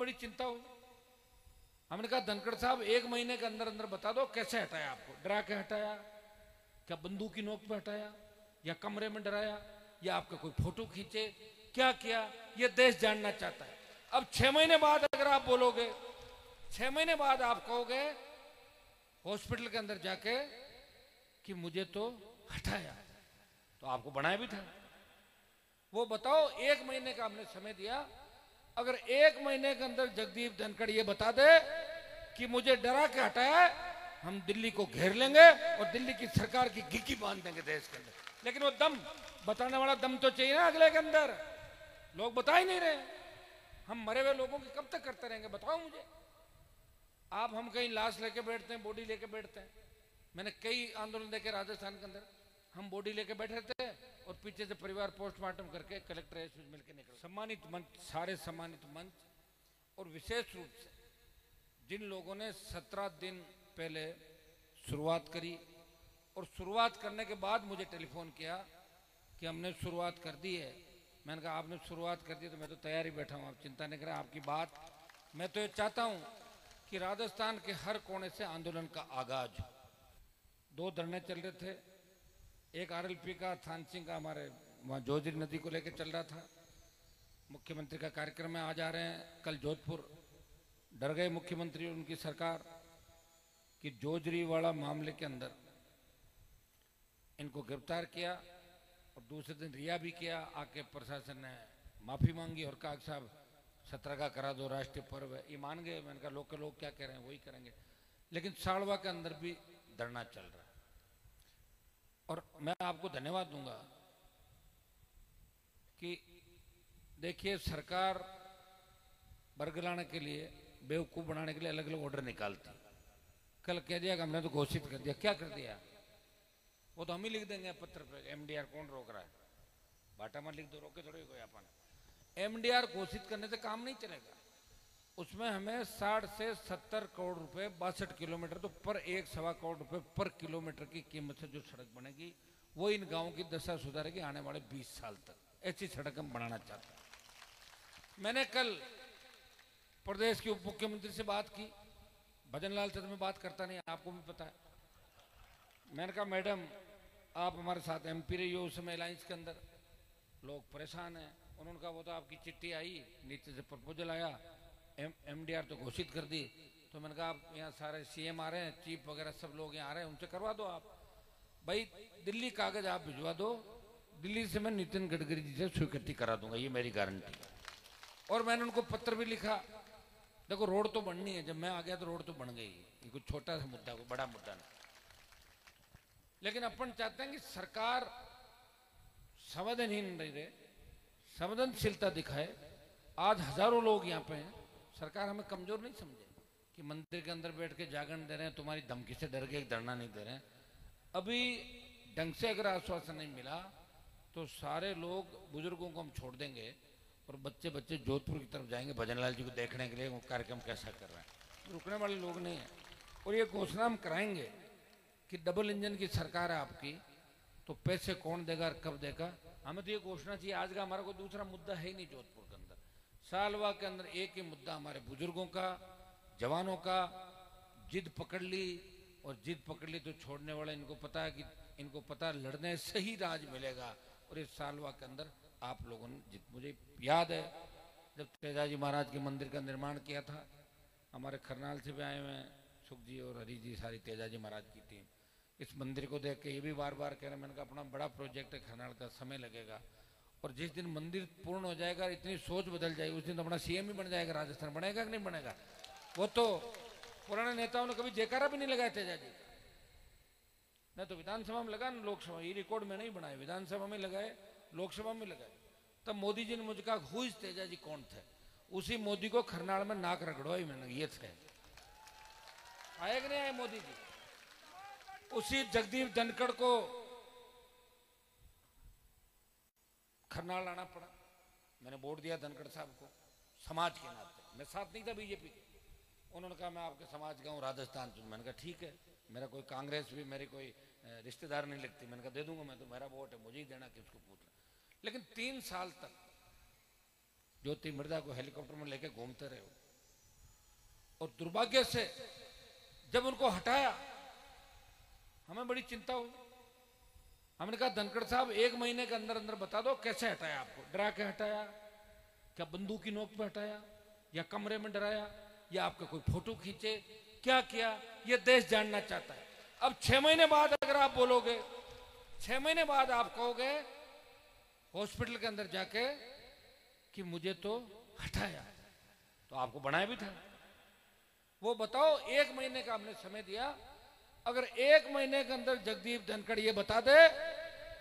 बड़ी चिंता हुई। हमने कहा धनखड़ साहब 1 महीने के अंदर अंदर बता दो कैसे हटाया, आपको डरा के हटाया, क्या बंदूक की नोक पे हटाया, या कमरे में डराया, या आपका कोई फोटो खींचे, क्या किया, ये देश जानना चाहता है। अब 6 महीने बाद अगर आप बोलोगे, 6 महीने बाद आप कहोगे हॉस्पिटल के अंदर जाके कि मुझे तो हटाया, तो आपको बनाया भी था। वो बताओ 1 महीने का हमने समय दिया, अगर 1 महीने के अंदर जगदीप धनखड़ ये बता दे कि मुझे डरा के हटाया, हम दिल्ली को घेर लेंगे और दिल्ली की सरकार की गिग्गी बांध देंगे देश के अंदर। लेकिन वो दम बताने वाला दम तो चाहिए ना अगले के अंदर। लोग बता ही नहीं रहे। हम मरे हुए लोगों की कब तक करते रहेंगे, बताओ मुझे आप। हम कहीं लाश लेके बैठते हैं, बॉडी लेके बैठते हैं। मैंने कई आंदोलन देखे राजस्थान के अंदर, हम बॉडी लेके बैठे थे और पीछे से परिवार पोस्टमार्टम करके कलेक्टर मिलकर निकल। सम्मानित मंच, सारे सम्मानित मंच, और विशेष रूप से जिन लोगों ने 17 दिन पहले शुरुआत करी और शुरुआत करने के बाद मुझे टेलीफोन किया कि हमने शुरुआत कर दी है। मैंने कहा आपने शुरुआत कर दी तो मैं तो तैयार ही बैठा हूँ, आप चिंता नहीं करें आपकी बात। मैं तो ये चाहता हूँ कि राजस्थान के हर कोने से आंदोलन का आगाज। 2 धरने चल रहे थे, एक आरएलपी का थान सिंह का हमारे वहाँ जोजरी नदी को लेकर चल रहा था। मुख्यमंत्री का कार्यक्रम में आज आ रहे हैं, कल जोधपुर। डर गए मुख्यमंत्री और उनकी सरकार कि जोजरी वाला मामले के अंदर इनको गिरफ्तार किया और दूसरे दिन रिहा भी किया। आके प्रशासन ने माफी मांगी और कहा साहब 17 का करा दो, राष्ट्रीय पर्व है। ये मान गए। मैंने कहा लोग क्या कह रहे हैं वही करेंगे। लेकिन साड़वा के अंदर भी धरना चल रहा है। और मैं आपको धन्यवाद दूंगा कि देखिए सरकार बरगलाने के लिए, बेवकूफ बनाने के लिए अलग अलग ऑर्डर निकालती। कल कह दिया कि हमने तो घोषित कर दिया। क्या कर दिया? वो तो हम ही लिख देंगे पत्र पे। एमडीआर कौन रोक रहा है? बाटा में लिख दो, रोके थोड़ी कोई अपन। एमडीआर घोषित करने से काम नहीं चलेगा। उसमें हमें 60 से 70 करोड़ रुपए, 62 किलोमीटर, तो पर 1-1.25 करोड़ रुपए पर किलोमीटर की कीमत से जो सड़क बनेगी वो इन गांवों की दशा सुधारेगी आने वाले 20 साल तक। ऐसी सड़क हम बनाना चाहते हैं। मैंने कल प्रदेश के उप मुख्यमंत्री से बात की। भजन लाल से तो मैं बात करता नहीं, आपको भी पता है। मैंने कहा मैडम आप हमारे साथ एमपी रही हो, उस समय अलायंस के अंदर लोग परेशान हैं। उन्होंने कहा वो तो आपकी चिट्ठी आई, नीचे से प्रपोजल आया, एमडीआर तो घोषित कर दी। तो मैंने कहा आप यहाँ सारे सीएम आ रहे हैं, चीफ वगैरह सब लोग यहाँ आ रहे हैं, उनसे करवा दो आप। भाई दिल्ली कागज आप भिजवा दो, दिल्ली से मैं नितिन गडकरी जी से स्वीकृति करा दूंगा, ये मेरी गारंटी। और मैंने उनको पत्र भी लिखा। देखो रोड तो बननी है, जब मैं आ गया तो रोड तो बन गई। ये कोई छोटा सा मुद्दा, कोई बड़ा मुद्दा नहीं। लेकिन अपन चाहते हैं कि सरकार संवेदनहीन नहीं रहे, संवेदनशीलता दिखाए। आज हजारों लोग यहाँ पे हैं, सरकार हमें कमजोर नहीं समझे कि मंदिर के अंदर बैठ के जागरण दे रहे हैं, तुम्हारी धमकी से डर के धरना नहीं दे रहे हैं। अभी ढंग से अगर आश्वासन नहीं मिला तो सारे लोग, बुजुर्गों को हम छोड़ देंगे और बच्चे बच्चे जोधपुर की तरफ जाएंगे भजन लाल जी को देखने के लिए वो कार्यक्रम कैसा कर रहे हैं। रुकने वाले लोग नहीं है। और ये घोषणा हम कराएंगे कि डबल इंजन की सरकार है आपकी, तो पैसे कौन देगा और कब देगा, हमें तो ये घोषणा चाहिए। आज का हमारा कोई दूसरा मुद्दा है ही नहीं जोधपुर के अंदर। सालवा के अंदर एक ही मुद्दा हमारे बुजुर्गों का, जवानों का। जिद पकड़ ली, और जिद पकड़ ली तो छोड़ने वाला, इनको पता है कि इनको पता लड़ने से ही राज मिलेगा। और इस सालवा के अंदर आप लोगों ने मुझे याद है जब तेजाजी महाराज के मंदिर का निर्माण किया था, हमारे खरनाल से भी आए हुए हैं सुख जी और हरी जी, सारी तेजाजी महाराज की टीम। इस मंदिर को देख के ये भी बार बार कह रहे हैं, मैंने कहा अपना बड़ा प्रोजेक्ट है खरनाल का, समय लगेगा। और जिस दिन मंदिर पूर्ण हो जाएगा, इतनी सोच बदल जाएगी, उस दिन तो अपना सीएम ही बन जाएगा राजस्थान। बनेगा कि नहीं बनेगा? वो तो पुराने नेताओं ने कभी जयकारा भी नहीं लगाया तेजाजी का। नहीं तो विधानसभा में लगा ना, लोकसभा, ये रिकॉर्ड में नहीं बनाए, विधानसभा में लगाए, लोकसभा में लगाए। तब मोदी जी ने मुझे कहा हु इज तेजाजी, कौन थे? उसी मोदी को खरनाल में नाक रगड़वाई मैंने, ये थे। आए कि नहीं आए मोदी जी? उसी जगदीप धनखड़ को खरनाल आना पड़ा। मैंने वोट दिया धनखड़ साहब को समाज के नाते। मैं साथ नहीं था बीजेपी के। उन्होंने कहा मैं आपके समाज का हूँ, राजस्थान से। मैंने कहा ठीक है, मेरा कोई कांग्रेस भी मेरी कोई रिश्तेदार नहीं लगती। मैंने कहा दे दूंगा, मैं तो, मेरा वोट है, मुझे ही देना, किसको पूछना। लेकिन 3 साल तक ज्योति मृदा को हेलीकॉप्टर में लेके घूमते रहे हो। और दुर्भाग्य से जब उनको हटाया हमें बड़ी चिंता हुई। हमने कहा धनखड़ साहब 1 महीने के अंदर अंदर बता दो कैसे हटाया, आपको डरा के हटाया, क्या बंदूक की नोक पे हटाया, या कमरे में डराया, या आपका कोई फोटो खींचे, क्या किया, ये देश जानना चाहता है। अब 6 महीने बाद अगर आप बोलोगे, 6 महीने बाद आप कहोगे हॉस्पिटल के अंदर जाके कि मुझे तो हटाया, तो आपको बनाया भी था। वो बताओ 1 महीने का हमने समय दिया, अगर 1 महीने के अंदर जगदीप धनखड़ ये बता दे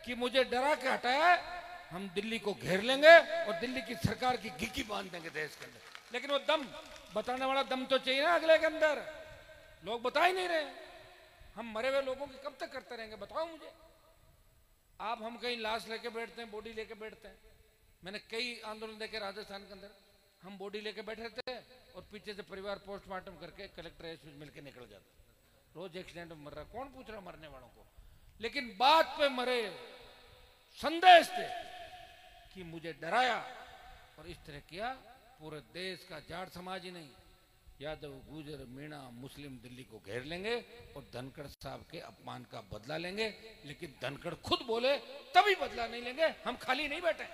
कि मुझे डरा के हटाया, हम दिल्ली को घेर लेंगे और दिल्ली की सरकार की घिकी बांध देंगे देश के अंदर। लेकिन वो दम बताने वाला दम तो चाहिए ना अगले के अंदर। लोग बता ही नहीं रहे। हम मरे हुए लोगों की कब तक करते रहेंगे, बताओ मुझे। आप हम कहीं लाश लेके बैठते हैं, बॉडी लेके बैठते हैं। मैंने कई आंदोलन देखे राजस्थान के अंदर, हम बॉडी लेके बैठे थे और पीछे से परिवार पोस्टमार्टम करके कलेक्टर एसपी मिलकर निकल जाता। रोज एक्सीडेंट में मर रहा, कौन पूछ रहा मरने वालों को। लेकिन बात पे मरे, संदेश थे कि मुझे डराया और इस तरह किया। पूरे देश का जाट समाज ही नहीं, यादव, गुजर, मीणा, मुस्लिम दिल्ली को घेर लेंगे और धनखड़ साहब के अपमान का बदला लेंगे। लेकिन धनखड़ खुद बोले तभी बदला नहीं लेंगे, हम खाली नहीं बैठे।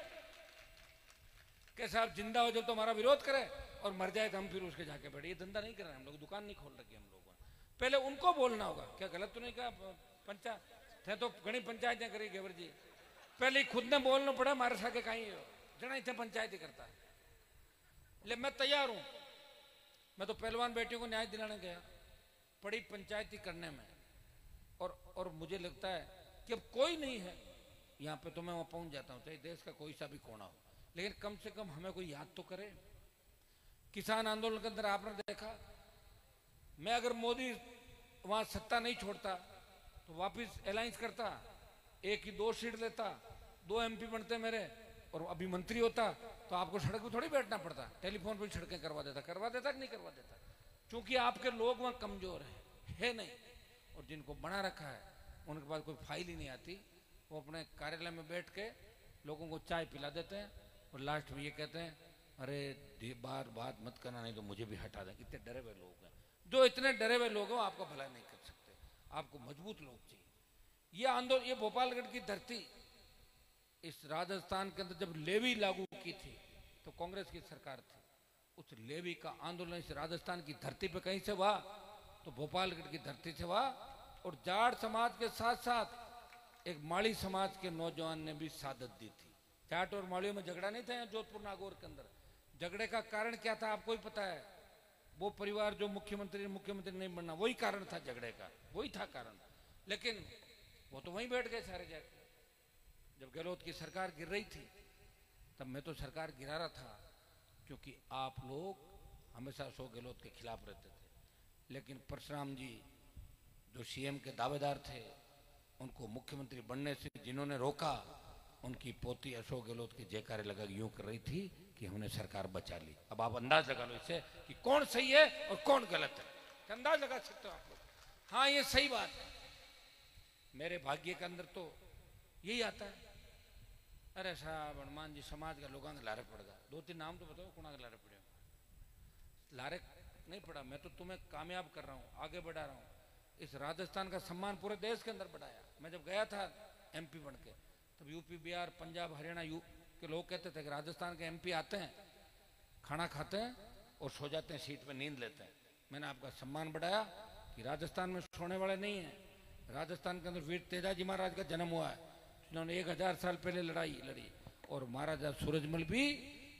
कि साहब जिंदा हो जब तो हमारा विरोध करे और मर जाए तो हम फिर उसके जाके बैठे। ये धंधा नहीं कर रहे हम लोग, दुकान नहीं खोल रखी हम लोगों ने। पहले उनको बोलना होगा, क्या गलत तो नहीं कहा? पंचायत थे तो घनी पंचायतें करी गेवर जी, पहले खुद ने बोलना पड़ा मारे साके कहीं जना इतने पंचायत ही करता है। ले मैं तैयार हूं, मैं तो पहलवान बेटियों को न्याय दिलाने गया बड़ी पंचायती करने में, और मुझे लगता है कि अब कोई नहीं है यहाँ पे, तो मैं वहां पहुंच जाता हूँ चाहे देश का कोई सा भी कोना हो। लेकिन कम से कम हमें कोई याद तो करे। किसान आंदोलन के अंदर आपने देखा, मैं अगर मोदी वहां सत्ता नहीं छोड़ता तो वापिस अलायंस करता, 1 की 2 सीट लेता, 2 MP बनते मेरे और अभी मंत्री होता, तो आपको सड़क पर थोड़ी बैठना पड़ता, टेलीफोन पर सड़कें करवा देता कि नहीं करवा देता। क्योंकि आपके लोग वहां कमजोर है नहीं, और जिनको बना रखा है उनके पास कोई फाइल ही नहीं आती। वो अपने कार्यालय में बैठ के लोगों को चाय पिला देते हैं और लास्ट में ये कहते हैं अरे बार बात मत करना नहीं तो मुझे भी हटा दें। इतने डरे हुए लोग हैं। जो इतने डरे हुए लोग हैं आपका भला नहीं कर सकते, आपको मजबूत लोग चाहिए। ये आंदोलन, ये भोपालगढ़ की धरती, इस राजस्थान के अंदर जब लेवी लागू की थी तो कांग्रेस की सरकार थी। उस लेवी का आंदोलन इस राजस्थान की धरती पे कहीं से हुआ तो भोपालगढ़ की धरती से हुआ। और जाट समाज के साथ साथ एक माड़ी समाज के नौजवान ने भी शहादत दी थी। जाट और माड़ियों में झगड़ा नहीं था यहाँ जोधपुर नागौर के अंदर। झगड़े का कारण क्या था आपको ही पता है। वो परिवार जो मुख्यमंत्री नहीं बनना, वही कारण था झगड़े का, वही था कारण। लेकिन वो तो वहीं बैठ गए सारे जाके। जब गहलोत की सरकार गिर रही थी तब मैं तो सरकार गिरा रहा था, क्योंकि आप लोग हमेशा अशोक गहलोत के खिलाफ रहते थे। लेकिन परशुराम जी जो CM के दावेदार थे, उनको मुख्यमंत्री बनने से जिन्होंने रोका, उनकी पोती अशोक गहलोत की जयकारे लगा यूं कर रही थी कि हमने सरकार बचा ली। अब आप अंदाज लगा लो इससे कि कौन सही है और कौन गलत है, अंदाज लगा सकते हो आप लोग। हाँ ये सही बात है, मेरे भाग्य के अंदर तो यही आता है। अरे साहब हनुमान जी समाज का लोगों के लारे पड़ गया। 2-3 नाम तो बताओ कौन के लारे पड़े? लारे नहीं पड़ा, मैं तो तुम्हें कामयाब कर रहा हूँ, आगे बढ़ा रहा हूँ। इस राजस्थान का सम्मान पूरे देश के अंदर बढ़ाया। मैं जब गया था MP बन के, तब UP, बिहार, पंजाब, हरियाणा के लोग कहते थे कि राजस्थान के MP आते हैं, खाना खाते हैं और सो जाते हैं, सीट पे नींद लेते हैं। मैंने आपका सम्मान बढ़ाया कि राजस्थान में सोने वाले नहीं है। राजस्थान के अंदर वीर तेजाजी महाराज का जन्म हुआ है, जिन्होंने 1000 साल पहले लड़ाई लड़ी। और महाराजा सूरजमल भी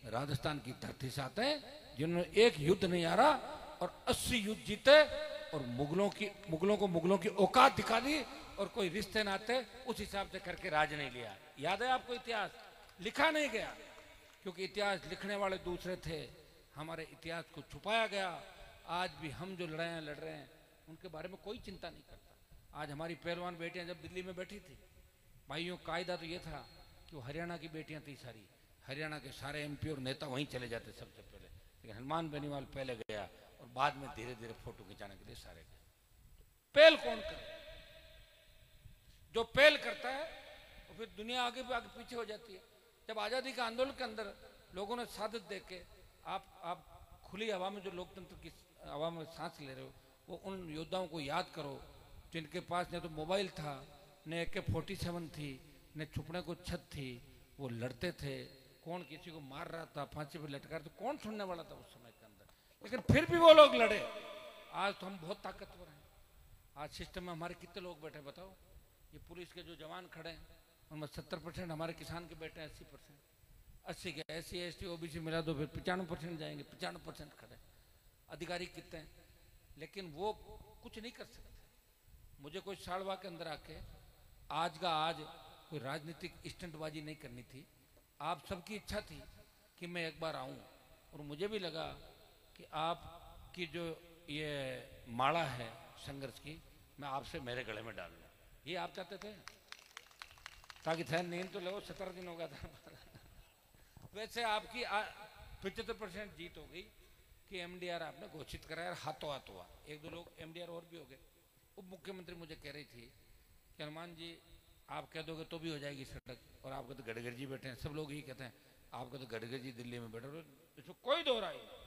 राजस्थान की धरती से आते हैं, जिन्होंने एक युद्ध नहीं हारा और 80 युद्ध जीते और मुगलों की औकात दिखा दी और कोई रिश्ते नाते उस हिसाब से करके राज नहीं लिया। याद है आपको? इतिहास लिखा नहीं गया, क्योंकि इतिहास लिखने वाले दूसरे थे। हमारे इतिहास को छुपाया गया। आज भी हम जो लड़ाइयाँ लड़ रहे हैं उनके बारे में कोई चिंता नहीं करता। आज हमारी पहलवान बेटियां जब दिल्ली में बैठी थी, भाइयों कायदा तो ये था कि वो हरियाणा की बेटियां थी सारी, हरियाणा के सारे MP और नेता वहीं चले जाते सबसे पहले। लेकिन हनुमान बेनीवाल पहले गया और बाद में धीरे धीरे फोटो खिंचाने के लिए सारे गए। पहल कौन करे? जो पहल करता है तो फिर दुनिया आगे पीछे हो जाती है। जब आजादी के आंदोलन के अंदर लोगों ने शहादत देके आप खुली हवा में जो लोकतंत्र की हवा में सांस ले रहे हो, वो उन योद्धाओं को याद करो जिनके पास न तो मोबाइल था, न AK-47 थी, न छुपने को छत थी। वो लड़ते थे, कौन किसी को मार रहा था, फांसी पर लटका रहा था, कौन सुनने वाला था उस समय के अंदर। लेकिन फिर भी वो लोग लड़े। आज तो हम बहुत ताकतवर हैं। आज सिस्टम में हमारे कितने लोग बैठे बताओ। ये पुलिस के जो जवान खड़े हैं उनमें 70% हमारे किसान के बैठे हैं, 80%। 80 के SC ST OBC मिला दो फिर 95% जाएंगे, 95% खड़े। अधिकारी कितने हैं, लेकिन वो कुछ नहीं कर सकते। मुझे कोई साड़वा के अंदर आके आज का आज कोई राजनीतिक स्टंटबाजी नहीं करनी थी। आप सबकी इच्छा थी कि मैं एक बार आऊं, और मुझे भी लगा कि आपकी जो ये माला है संघर्ष की, मैं आपसे मेरे गले में डाल लूं। ये आप चाहते थे, ताकि नींद तो लो, 17 दिन हो गया था। वैसे आपकी 75% जीत हो गई कि MDR आपने घोषित कराया, हाथों हाथ हुआ। 1-2 लोग MDR और भी हो गए। उप मुख्यमंत्री मुझे कह रही थी कि हनुमान जी आप कह दोगे तो भी हो जाएगी सड़क, और आपके तो गडकरी जी बैठे हैं, सब लोग यही कहते हैं आपके तो गडकरी जी दिल्ली में बैठे, इसमें कोई दो राय नहीं।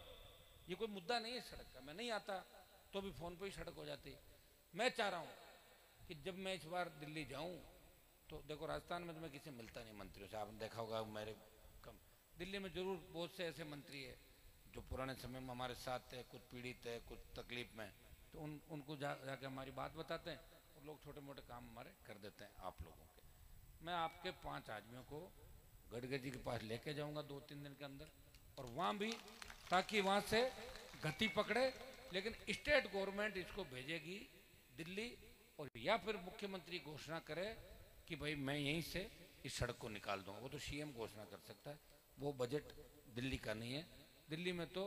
ये कोई मुद्दा नहीं है सड़क का। मैं नहीं आता तो भी फोन पे ही सड़क हो जाती। मैं चाह रहा हूँ कि जब मैं इस बार दिल्ली जाऊँ तो देखो, राजस्थान में तो मैं किसी मिलता नहीं मंत्रियों से, आपने देखा होगा मेरे कम। दिल्ली में जरूर बहुत से ऐसे मंत्री है जो पुराने समय में हमारे साथ थे, कुछ पीड़ित है, कुछ तकलीफ में, तो उनको जाके हमारी बात बताते हैं, और लोग छोटे मोटे काम हमारे कर देते हैं आप लोगों के। मैं आपके 5 आदमियों को गडकरी जी के पास लेके जाऊंगा 2-3 दिन के अंदर, और वहाँ भी, ताकि वहाँ से गति पकड़े। लेकिन स्टेट गवर्नमेंट इसको भेजेगी दिल्ली, और या फिर मुख्यमंत्री घोषणा करे कि भाई मैं यहीं से इस सड़क को निकाल दूंगा। वो तो CM घोषणा कर सकता है, वो बजट दिल्ली का नहीं है। दिल्ली में तो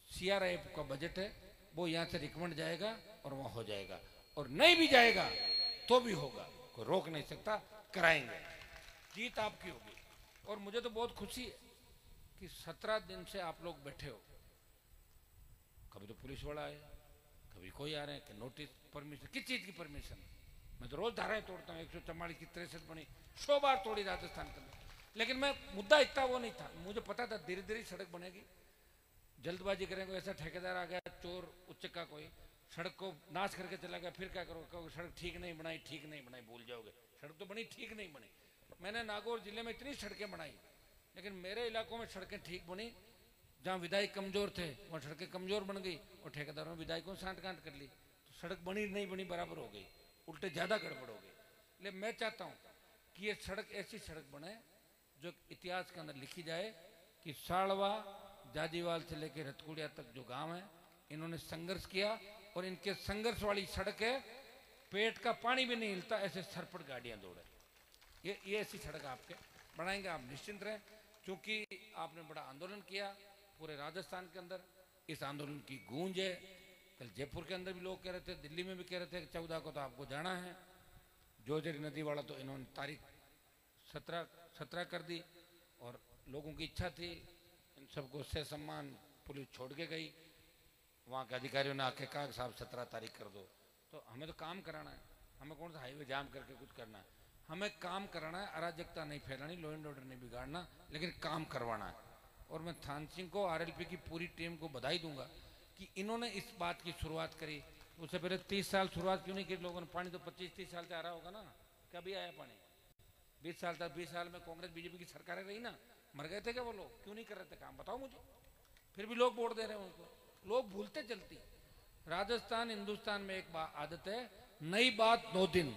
CRIF का बजट है, वो यहाँ से रिकमेंड जाएगा और वहाँ हो जाएगा, और नहीं भी जाएगा तो भी होगा, कोई रोक नहीं सकता, कराएंगे। जीत आपकी होगी। और मुझे तो बहुत खुशी है कि 17 दिन से आप लोग बैठे हो। कभी तो पुलिस वाला आए, कभी कोई आ रहे हैं कि नोटिस, परमिशन, किस चीज की परमिशन। मैं तो रोज धाराएं तोड़ता हूँ, 144 की 63 बनी, 100 बार तोड़ी राजस्थान के अंदर। लेकिन मैं मुद्दा इतना वो नहीं था, मुझे पता था धीरे धीरे सड़क बनेगी। जल्दबाजी करेंगे, ऐसा ठेकेदार आ गया चोर उच्चका कोई, सड़क को नाश करके चला गया, फिर क्या करोगे, सड़क ठीक नहीं बनाई, ठीक नहीं बनाई, भूल जाओगे। सड़क तो बनी, ठीक नहीं बनी। मैंने नागौर जिले में इतनी सड़कें बनाई, लेकिन मेरे इलाकों में सड़कें ठीक बनी। जहाँ विधायक कमजोर थे वहाँ सड़कें कमजोर बन गई, और ठेकेदारों ने विधायकों से सांठ-गांठ कर ली, तो सड़क बनी नहीं बनी बराबर हो गई, उल्टे ज्यादा गड़बड़ हो गई। इसलिए मैं चाहता हूँ कि ये सड़क ऐसी सड़क बने जो इतिहास के अंदर लिखी जाए कि साड़वा जाजीवाल से लेकर रतकुड़िया तक जो गांव है, इन्होंने संघर्ष किया, और इनके संघर्ष वाली सड़क है, पेट का पानी भी नहीं हिलता, ऐसे सरपट गाड़ियां दौड़े। ये ऐसी सड़क आपके बनाएंगे, आप निश्चिंत रहें। क्योंकि आपने बड़ा आंदोलन किया पूरे राजस्थान के अंदर, इस आंदोलन की गूंज है। कल जयपुर के अंदर भी लोग कह रहे थे, दिल्ली में भी कह रहे थे कि 14 को तो आपको जाना है। जोजरी नदी वाला तो इन्होंने तारीख 17 कर दी, और लोगों की इच्छा थी, इन सबको से सम्मान पुलिस छोड़ के गई। वहाँ के अधिकारियों ने आके कहा साहब 17 तारीख कर दो। तो हमें तो काम कराना है, हमें कौन सा हाईवे जाम करके कुछ करना है, हमें काम कराना है, अराजकता नहीं फैलानी, लॉ एंड ऑर्डर नहीं बिगाड़ना, लेकिन काम करवाना है। और मैं थान सिंह को, RLP की पूरी टीम को बधाई दूंगा कि इन्होंने इस बात की शुरुआत करी। उससे पहले 30 साल शुरुआत क्यों नहीं की लोगों ने? पानी तो 25-30 साल से आ रहा होगा ना, कभी आया पानी? 20 साल तक, 20 साल में कांग्रेस BJP की सरकारें रही ना, मर गए थे क्या वो लोग? क्यों नहीं कर रहे थे काम, बताओ मुझे। फिर भी लोग वोट दे रहे हैं उनको, लोग भूलते चलती। राजस्थान हिंदुस्तान में एक आदत है, नई बात 9 दिन,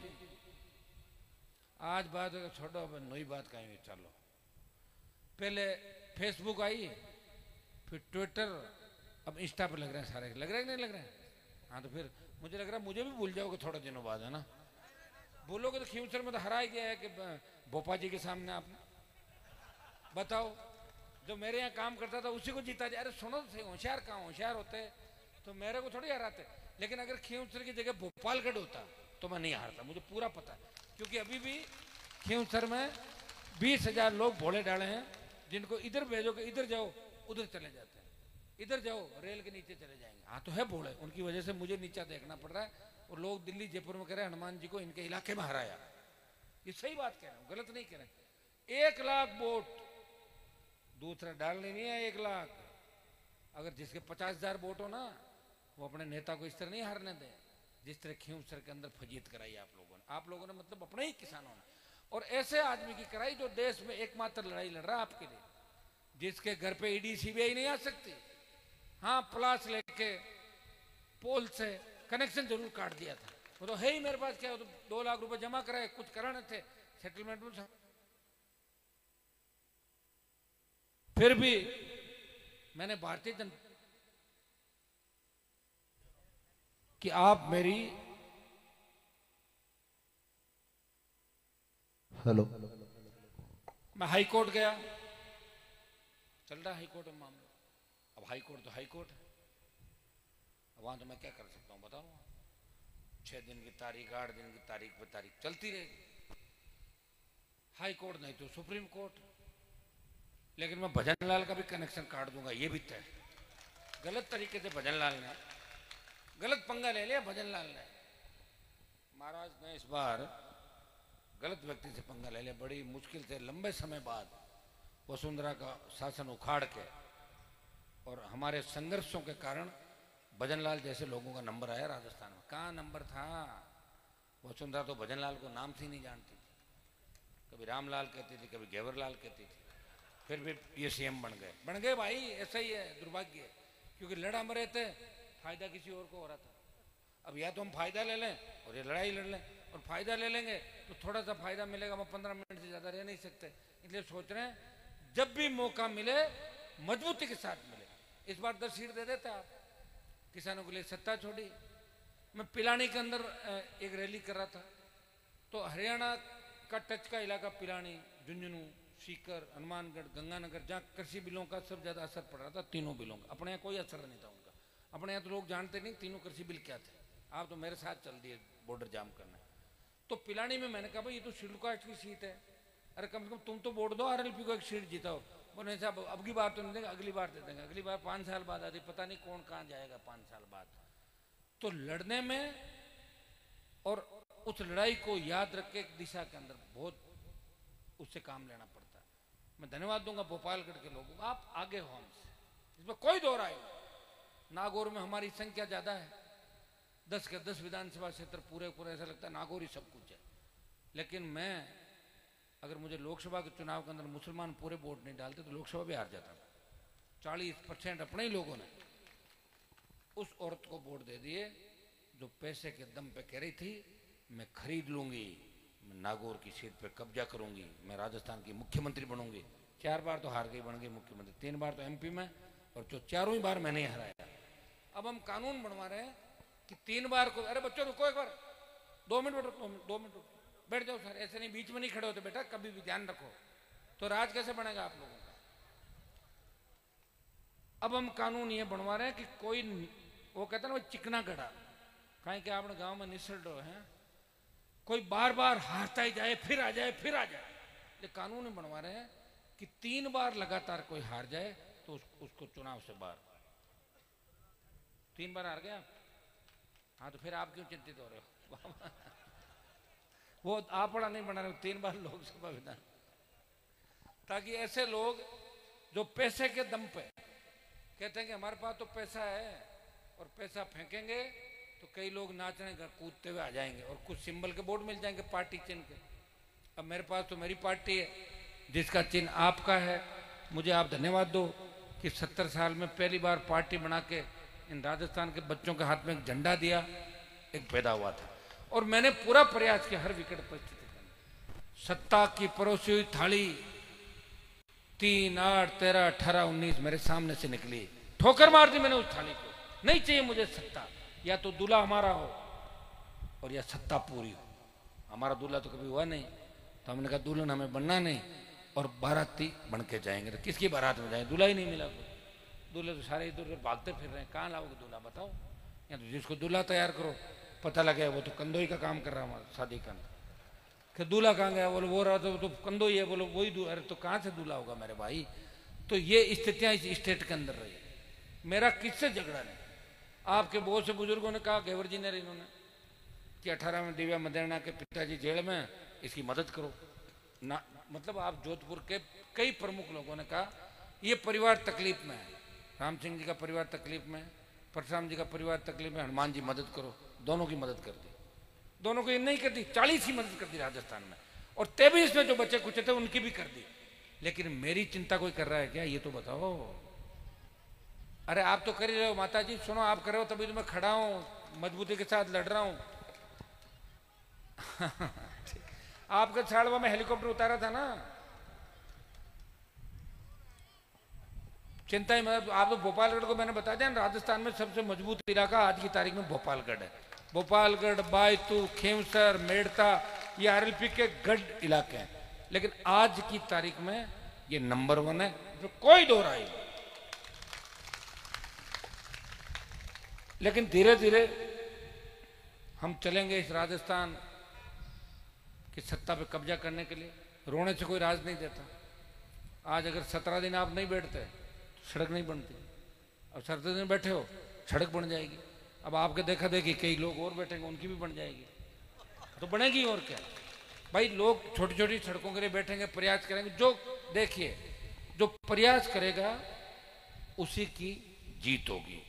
आज बात छोड़ो, अब नई बात कहेंगे। चलो, पहले फेसबुक आई, फिर ट्विटर, अब इंस्टा पे लग रहे हैं सारे, लग रहे हैं नहीं लग रहे हैं? हाँ, तो फिर मुझे लग रहा है मुझे भी भूल जाओगे थोड़े दिनों बाद, है ना? बोलोगे तो खींवसर में तो हरा ही गया है कि भोपा जी के सामने आपने, बताओ। जो मेरे यहाँ काम करता था उसी को जीता जाए। अरे सुनो तो सही, होशियार कहाँ होशियार होते, तो मेरे को थोड़ी हराते। लेकिन अगर खींवसर की जगह भोपालगढ़ होता तो मैं नहीं हारता, मुझे पूरा पता है। क्योंकि अभी भी खींवसर में 20,000 लोग भोले डाले हैं, जिनको इधर भेजोगे, इधर जाओ, उधर चले जाते हैं, इधर जाओ, रेल के नीचे चले जाएंगे। हाँ तो है भोले, उनकी वजह से मुझे नीचा देखना पड़ रहा है। और लोग दिल्ली जयपुर में कह रहे हैं हनुमान जी को इनके इलाके में हराया। ये सही बात कह रहे हैं, गलत नहीं कह रहे। 1 लाख वोट दूसरा डालने नहीं है, 1 लाख। अगर जिसके 50,000 वोट हो ना, वो अपने नेता को इस तरह नहीं हारने दे जिस तरह खींवसर के अंदर फजीयत कराई आप लोगों ने मतलब अपने ही किसानों ने। और ऐसे आदमी की कराई जो देश में एकमात्र लड़ाई लड़ रहा है आपके लिए, जिसके घर पे ईडी सीबीआई नहीं आ सकती। हाँ, प्लास लेके पोल से कनेक्शन जरूर काट दिया था, वो तो है ही मेरे पास, क्या वो तो 2 लाख रुपए जमा कराए, कुछ कराने थे सेटलमेंट में। फिर भी मैंने भारतीय जनता कि आप मेरी हेलो, मैं हाई कोर्ट गया, चल रहा हाई कोर्ट में मामला। अब हाई कोर्ट तो हाई कोर्ट है, वहां तो मैं क्या कर सकता हूं बताओ। 6 दिन की तारीख, 8 दिन की तारीख पे तारीख चलती रहेगी। हाई कोर्ट नहीं तो सुप्रीम कोर्ट। लेकिन मैं भजन लाल का भी कनेक्शन काट दूंगा, ये भी तय। गलत तरीके से भजन लाल ने गलत पंगा ले लिया। भजन लाल ने, महाराज ने इस बार गलत व्यक्ति से पंगा ले लिया। बड़ी मुश्किल से लंबे समय बाद वसुंधरा का शासन उखाड़ के और हमारे संघर्षों के कारण भजन लाल जैसे लोगों का नंबर आया राजस्थान में। कहाँ नंबर था? वसुंधरा तो भजन लाल को नाम से ही नहीं जानती थी। कभी रामलाल कहती थी, कभी घेवरलाल कहती थी। फिर भी ये सीएम बन गए भाई। ऐसा ही है, दुर्भाग्य है। क्योंकि लड़ा मरे थे, फायदा किसी और को हो रहा था। अब या तो हम फायदा ले लें और ये लड़ाई लड़ लें, और फायदा ले लेंगे तो थोड़ा सा फायदा मिलेगा, हम 15 मिनट से ज्यादा रह नहीं सकते। इसलिए सोच रहे हैं जब भी मौका मिले मजबूती के साथ मिले। इस बार 10 सीट दे देते आप किसानों के लिए। सत्ता छोड़ी। मैं पिलानी के अंदर एक रैली कर रहा था, तो हरियाणा का टच का इलाका पिलानी, झुंझुनू, सीकर, हनुमानगढ़, गंगानगर, जहाँ कृषि बिलों का सब ज्यादा असर पड़ रहा था, तीनों बिलों का। अपने यहाँ कोई असर नहीं था उनका। अपने यहाँ तो लोग जानते नहीं तीनों कृषि बिल क्या थे। आप तो मेरे साथ चल दिए बॉर्डर जाम करने। तो पिलानी में मैंने कहा भाई ये तो शेड्यूल कास्ट की सीट है, अरे कम से कम तुम तो वोट दो, आरएलपी को एक सीट जीताओ। बोले साहब अब की बार तो नहीं देंगे, अगली बार दे देंगे। अगली बार 5 साल बाद आती, पता नहीं कौन कहाँ जाएगा 5 साल बाद। तो लड़ने में और उस लड़ाई को याद रख के एक दिशा के अंदर बहुत उससे काम लेना पड़ता है। मैं धन्यवाद दूंगा भोपालगढ़ के लोगों को, आप आगे हो हमसे, इसमें कोई दो राय नहीं। नागौर में हमारी संख्या ज्यादा है, 10 के 10 विधानसभा क्षेत्र पूरे ऐसा लगता है नागौर ही सब कुछ है। लेकिन मैं अगर मुझे लोकसभा के चुनाव के अंदर मुसलमान पूरे वोट नहीं डालते तो लोकसभा भी हार जाता। 40% अपने ही लोगों ने उस औरत को वोट दे दिए जो पैसे के दम पे कह रही थी मैं खरीद लूंगी, मैं नागौर की सीट पे कब्जा करूंगी, मैं राजस्थान की मुख्यमंत्री बनूंगी। 4 बार तो हार गई, बन गई मुख्यमंत्री। 3 बार तो एमपी में, और जो 4वीं ही बार मैंने हराया। अब हम कानून बनवा रहे हैं कि 3 बार को, अरे बच्चों रुको एक बार, 2 मिनट रुको, 2 मिनट रुको, बैठ जाओ सर। ऐसे नहीं, बीच में नहीं खड़े होते बेटा, कभी भी ध्यान रखो। तो राज कैसे बनेगा आप लोगों का? अब हम कानून ये बनवा रहे हैं कि कोई, वो कहते हैं ना चिकना गड़ा, कहीं कि आपने गांव में निसर है, कोई बार बार हारता ही जाए, फिर आ जाए, फिर आ जाए। ये कानून बनवा रहे हैं कि 3 बार लगातार कोई हार जाए तो उसको चुनाव से बाहर। 3 बार हार गया, हाँ तो फिर आप क्यों चिंतित हो रहे हो? वो आप बड़ा नहीं बना रहे हो, 3 बार लोकसभा विधान। ताकि ऐसे लोग जो पैसे के दम पे कहते हैं कि हमारे पास तो पैसा है और पैसा फेंकेंगे तो कई लोग नाचने कूदते हुए आ जाएंगे और कुछ सिंबल के बोर्ड मिल जाएंगे पार्टी चिन्ह के। अब मेरे पास तो मेरी पार्टी है जिसका चिन्ह आपका है। मुझे आप धन्यवाद दो कि 70 साल में पहली बार पार्टी बना के इन राजस्थान के बच्चों के हाथ में एक झंडा दिया, एक पैदा हुआ था। और मैंने पूरा प्रयास किया हर विकट परिस्थिति में। सत्ता की परोसी हुई थाली 3, 8, 13, 18, 19 मेरे सामने से निकली, ठोकर मार दी मैंने उस थाली को। नहीं चाहिए मुझे सत्ता, या तो दूल्हा हमारा हो और या सत्ता पूरी हो। हमारा दूल्हा तो कभी हुआ नहीं, तो हमने कहा दुल्हन हमें बनना नहीं और बाराती बन के जाएंगे। तो किसकी बारात में जाएंगे? दूल्हा ही नहीं मिला। दूल्हे तो सारे इधर उधर भागते फिर रहे हैं, कहाँ लाओगे दूल्हा बताओ? या तो जिसको दूल्हा तैयार करो, पता लगे वो तो कंदोई का काम कर रहा हमारा शादी का। कि दूल्हा कहाँ गया? बोलो वो रहा तो कंदोई है। बोलो वही अरे तो कहाँ से दूल्हा होगा मेरे भाई? तो ये स्थितियां इस स्टेट के अंदर रही। मेरा किससे झगड़ा नहीं। आपके बहुत से बुजुर्गों ने कहा, घेवर जी ने इन्होंने कि 18 में दिव्या मदेरणा के पिताजी जेल में, इसकी मदद करो ना। मतलब आप जोधपुर के कई प्रमुख लोगों ने कहा ये परिवार तकलीफ में है, राम सिंह जी का परिवार तकलीफ में, परशुराम जी का परिवार तकलीफ में, हनुमान जी मदद करो, दोनों की मदद कर दी। दोनों को ये नहीं कर दी, 40 की मदद कर दी राजस्थान में, और 23 में जो बच्चे कुछ थे उनकी भी कर दी। लेकिन मेरी चिंता कोई कर रहा है क्या, ये तो बताओ। अरे आप तो कर ही रहे हो माता जी, सुनो, आप कर रहे हो तभी तो मैं खड़ा हूं, मजबूती के साथ लड़ रहा हूं। आपका छाड़वा में हेलीकॉप्टर उतारा था ना, चिंता ही मतलब। आप तो भोपालगढ़ को मैंने बता दिया, राजस्थान में सबसे मजबूत इलाका आज की तारीख में भोपालगढ़ है। भोपालगढ़, बायतू, खेमसर, मेड़ता, ये आरएलपी के गढ़ इलाके हैं, लेकिन आज की तारीख में ये नंबर 1 है, जो कोई दो राय नहीं। लेकिन धीरे धीरे हम चलेंगे इस राजस्थान की सत्ता पे कब्जा करने के लिए। रोने से कोई राज नहीं देता। आज अगर 17 दिन आप नहीं बैठते तो सड़क नहीं बनती, अब 17 दिन बैठे हो सड़क बन जाएगी। अब आपके देखा देखी कई लोग और बैठेंगे, उनकी भी बन जाएगी, तो बनेगी। और क्या भाई, लोग छोटी छोटी सड़कों के लिए बैठेंगे, प्रयास करेंगे। जो देखिए, जो प्रयास करेगा उसी की जीत होगी।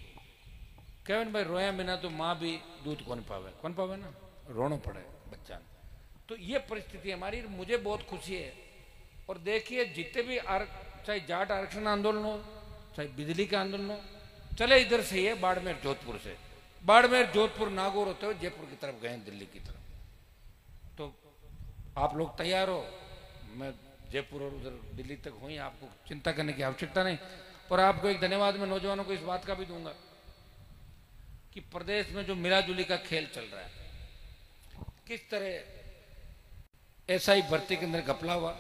केवन भाई, रोया बिना तो माँ भी दूध कौन पावे ना, रोना पड़े बच्चा ने। तो ये परिस्थिति हमारी, मुझे बहुत खुशी है। और देखिए, जितने भी चाहे जाट आरक्षण आंदोलन हो, चाहे बिजली का आंदोलन हो, चले इधर से ही है, बाड़मेर जोधपुर से, बाड़मेर जोधपुर नागौर होते हुए जयपुर की तरफ गए, दिल्ली की तरफ। तो आप लोग तैयार हो, मैं जयपुर और उधर दिल्ली तक हुई, आपको चिंता करने की आवश्यकता नहीं। और आपको एक धन्यवाद मैं नौजवानों को इस बात का भी दूंगा कि प्रदेश में जो मिलाजुली का खेल चल रहा है, किस तरह एसआई भर्ती के अंदर घपला हुआ,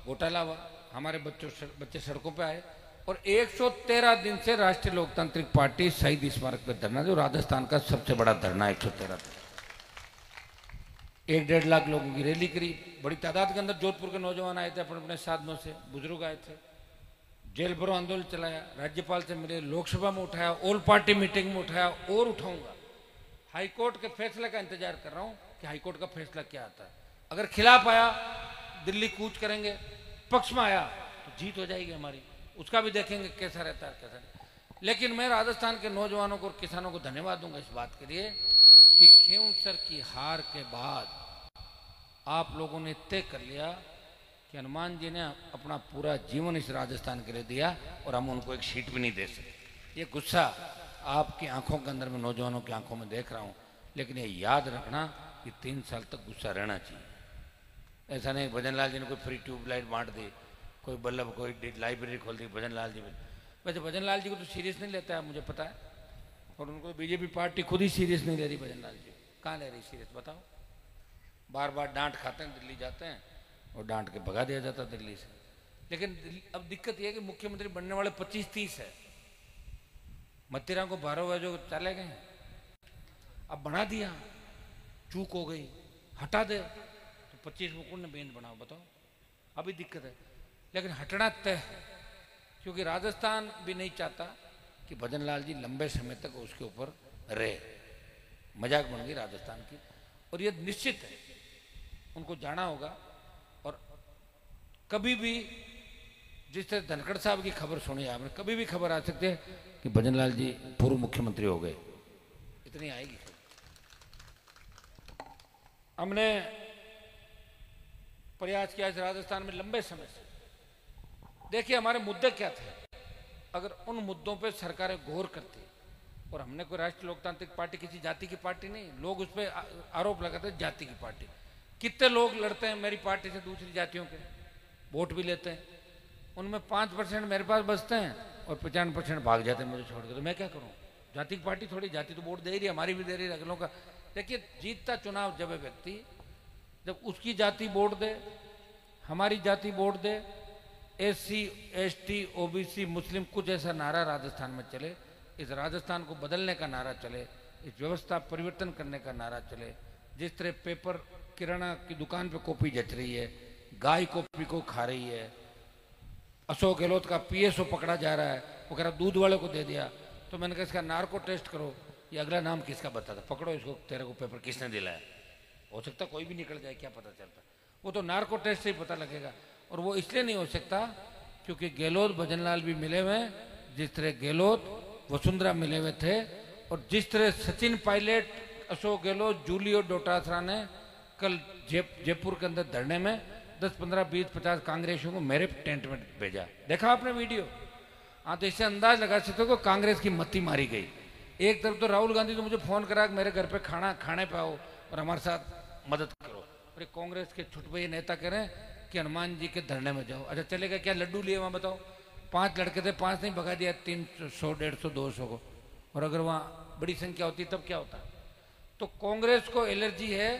घोटाला हुआ, हमारे बच्चे सड़कों पे आए। और 113 दिन से राष्ट्रीय लोकतांत्रिक पार्टी शहीद स्मारक पर धरना, जो राजस्थान का सबसे बड़ा धरना, 113 दिन, 1-1.5 लाख लोगों की रैली करी, बड़ी तादाद के अंदर जोधपुर के नौजवान आए थे, अपने अपने साधनों से, बुजुर्ग आए थे, जेल भरो आंदोलन चलाया, राज्यपाल से मिले, लोकसभा में उठाया, ऑल पार्टी मीटिंग में उठाया, और उठाऊंगा। हाईकोर्ट के फैसले का इंतजार कर रहा हूं कि हाईकोर्ट का फैसला क्या आता है। अगर खिलाफ आया दिल्ली कूच करेंगे, पक्ष में आया तो जीत हो जाएगी हमारी, उसका भी देखेंगे कैसा रहता है कैसा नहीं। लेकिन मैं राजस्थान के नौजवानों को और किसानों को धन्यवाद दूंगा इस बात के लिए कि खेमसर की हार के बाद आप लोगों ने तय कर लिया कि हनुमान जी ने अपना पूरा जीवन इस राजस्थान के लिए दिया, और हम उनको एक सीट भी नहीं दे सकते। ये गुस्सा आपकी आंखों के अंदर, में नौजवानों की आंखों में देख रहा हूं। लेकिन ये याद रखना कि 3 साल तक गुस्सा रहना चाहिए। ऐसा नहीं भजन लाल जी ने कोई फ्री ट्यूबलाइट बांट दी, कोई बल्लभ, कोई लाइब्रेरी खोल दी भजन लाल जी में। वैसे भजन लाल जी को तो सीरियस नहीं लेता है, मुझे पता है, और उनको बीजेपी पार्टी खुद ही सीरियस नहीं ले रही। भजन लाल जी कहाँ ले रही सीरियस, बताओ। बार बार डांट खाते हैं, दिल्ली जाते हैं और डांट के भगा दिया जाता दिल्ली से। लेकिन अब दिक्कत यह है कि मुख्यमंत्री बनने वाले 25-30 है, मत्तीराम को 12 बजे चले गए, अब बना दिया, चूक हो गई, हटा दे तो 25 मुकुट ने बेंच बनाओ, बताओ, अभी दिक्कत है। लेकिन हटना तय है, क्योंकि राजस्थान भी नहीं चाहता कि भजन लाल जी लंबे समय तक उसके ऊपर रहे। मजाक बन गई राजस्थान की, और ये निश्चित है उनको जाना होगा। और कभी भी, जिस तरह धनखड़ साहब की खबर सुनी आपने, कभी भी खबर आ सकती है कि भजन लाल जी पूर्व मुख्यमंत्री हो गए, इतनी आएगी। हमने प्रयास किया इस राजस्थान में लंबे समय से। देखिए हमारे मुद्दे क्या थे, अगर उन मुद्दों पे सरकारें गौर करती, और हमने कोई राष्ट्रीय लोकतांत्रिक पार्टी किसी जाति की पार्टी नहीं, लोग उस पर आरोप लगाते हैं जाति की पार्टी। कितने लोग लड़ते हैं मेरी पार्टी से दूसरी जातियों के, वोट भी लेते हैं, उनमें 5% मेरे पास बचते हैं और 95% भाग जाते हैं मुझे छोड़कर। तो मैं क्या करूं, जाति की पार्टी थोड़ी, जाति तो वोट दे रही है, हमारी भी दे रही है, अगलों का। देखिए जीतता चुनाव जब है व्यक्ति, जब उसकी जाति वोट दे, हमारी जाति वोट दे, SC ST OBC मुस्लिम, कुछ ऐसा नारा राजस्थान में चले, इस राजस्थान को बदलने का नारा चले, इस व्यवस्था परिवर्तन करने का नारा चले। जिस तरह पेपर, किराना की दुकान पे कॉपी जच रही है, गाय कॉपी को खा रही है, अशोक गहलोत का PSO पकड़ा जा रहा है, वो कह रहा दूध वाले को दे दिया। तो मैंने कहा इसका नार्को टेस्ट करो, ये अगला नाम किसका बता था, पकड़ो इसको, तेरे को पेपर किसने दिलाया। हो सकता कोई भी निकल जाए, क्या पता चलता, वो तो नार्को टेस्ट से ही पता लगेगा। और वो इसलिए नहीं हो सकता क्योंकि गहलोत भजन लाल भी मिले हुए हैं, जिस तरह गहलोत वसुंधरा मिले हुए थे, और जिस तरह सचिन पायलट, अशोक गहलोत, जूलियो डोटासरा ने कल जयपुर के अंदर धरने में 10, 15, 20, 50 कांग्रेसियों को मेरे टेंट में भेजा। देखा आपने वीडियो? हाँ, तो इससे अंदाज लगा सकते हो कि कांग्रेस की मत्ती मारी गई। एक तरफ तो राहुल गांधी तो मुझे फोन करा कि मेरे घर पे खाने पे आओ और हमारे साथ मदद करो, और कांग्रेस के छुटभई नेता कह रहे हैं कि हनुमान जी के धरने में जाओ। अच्छा चलेगा क्या? लड्डू लिए वहां बताओ? 5 लड़के थे, 5 नहीं भगा दिया 300, 150, 200 को। और अगर वहां बड़ी संख्या होती तब क्या होता? तो कांग्रेस को एलर्जी है